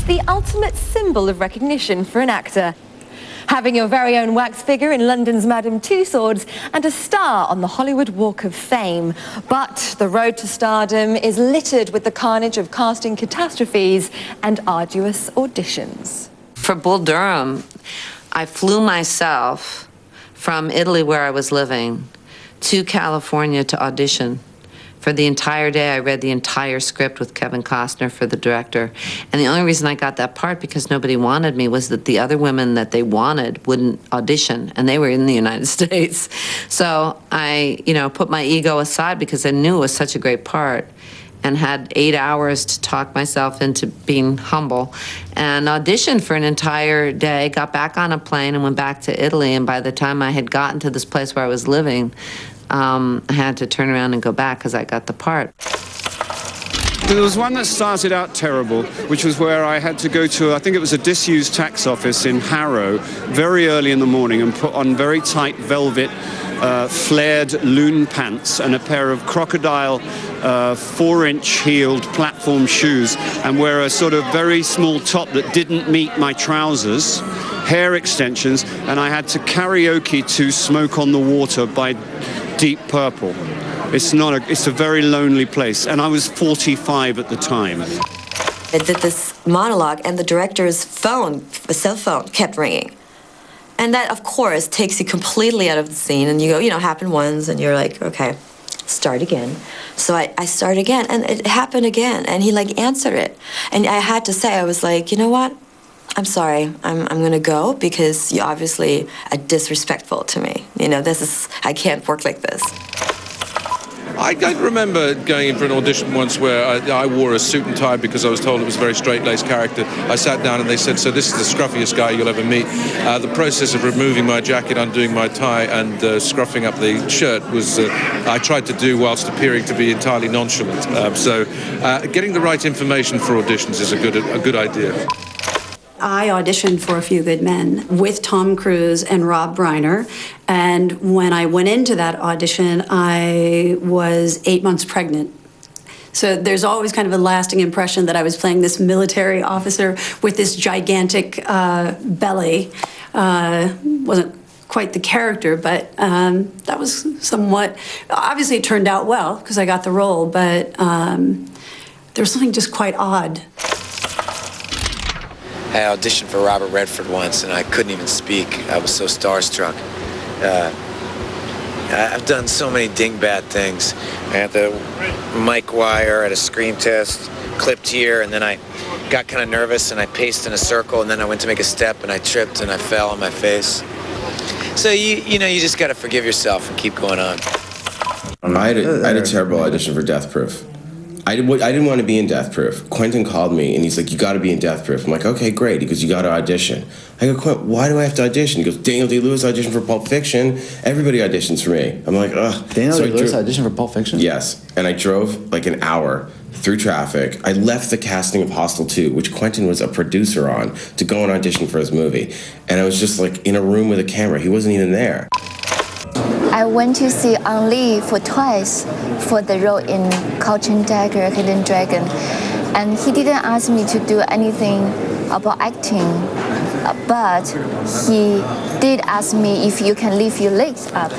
the ultimate symbol of recognition for an actor. Having your very own wax figure in London's Madame Tussauds and a star on the Hollywood Walk of Fame. But the road to stardom is littered with the carnage of casting catastrophes and arduous auditions. For Bull Durham, I flew myself from Italy, where I was living, to California to audition. For the entire day, I read the entire script with Kevin Costner for the director. And the only reason I got that part, because nobody wanted me, was that the other women that they wanted wouldn't audition, and they were in the United States. So I, put my ego aside because I knew it was such a great part, and had 8 hours to talk myself into being humble, and auditioned for an entire day, got back on a plane and went back to Italy. And by the time I had gotten to this place where I was living, I had to turn around and go back because I got the part. There was one that started out terrible, which was where I had to go to, I think it was a disused tax office in Harrow, very early in the morning, and put on very tight velvet flared loon pants and a pair of crocodile 4-inch heeled platform shoes, and wear a sort of very small top that didn't meet my trousers, hair extensions, and I had to karaoke to Smoke on the Water by Deep Purple. It's a very lonely place, and I was 45 at the time. I did this monologue, and the director's phone, the cell phone, kept ringing. And that, of course, takes you completely out of the scene, and you go, happened once, and you're like, okay, start again. So I start again, and it happened again, and he, answered it. And I had to say, I was like, you know what? I'm sorry, I'm gonna go, because you obviously are disrespectful to me. I can't work like this. I remember going in for an audition once where I wore a suit and tie because I was told it was a very straight-laced character. I sat down and they said, so this is the scruffiest guy you'll ever meet. The process of removing my jacket, undoing my tie, and scruffing up the shirt was, I tried to do whilst appearing to be entirely nonchalant. So getting the right information for auditions is a good idea. I auditioned for A Few Good Men with Tom Cruise and Rob Reiner, and when I went into that audition, I was 8 months pregnant. So there's always kind of a lasting impression that I was playing this military officer with this gigantic belly. Wasn't quite the character, but that was somewhat... Obviously, it turned out well, because I got the role, but there was something just quite odd. I auditioned for Robert Redford once, and I couldn't even speak. I was so starstruck. I've done so many dingbat things. I had the mic wire at a screen test, clipped here, and then I got kind of nervous, and I paced in a circle, and then I went to make a step, and I tripped, and I fell on my face. So, you just got to forgive yourself and keep going on. I had a terrible audition for Death Proof. I didn't want to be in Death Proof. Quentin called me, and he's like, you got to be in Death Proof. I'm like, okay, great. He goes, you got to audition. I go, Quentin, why do I have to audition? He goes, Daniel Day-Lewis auditioned for Pulp Fiction. Everybody auditions for me. I'm like, ugh. Daniel Day-Lewis auditioned for Pulp Fiction? Yes, and I drove an hour through traffic. I left the casting of Hostel 2, which Quentin was a producer on, to go and audition for his movie. And I was just in a room with a camera. He wasn't even there. I went to see Ang Lee twice for the role in Crouching Dagger, Hidden Dragon, and he didn't ask me to do anything about acting, but he did ask me if you can lift your legs up.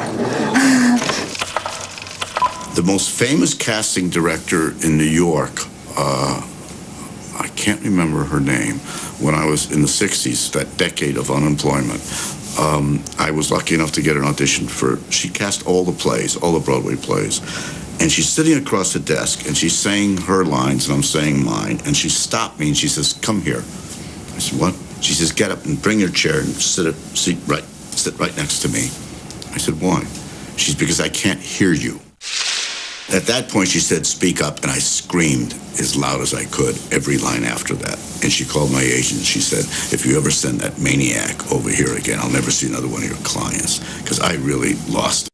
The most famous casting director in New York, I can't remember her name, when I was in the 60s, that decade of unemployment. I was lucky enough to get an audition she cast all the plays, all the Broadway plays. And she's sitting across the desk, and she's saying her lines, and I'm saying mine. And she stopped me, and she says, come here. I said, what? She says, get up and bring your chair and sit right next to me. I said, why? She's, because I can't hear you. At that point, she said, speak up, and I screamed as loud as I could every line after that. And she called my agent. She said, if you ever send that maniac over here again, I'll never see another one of your clients, because I really lost it.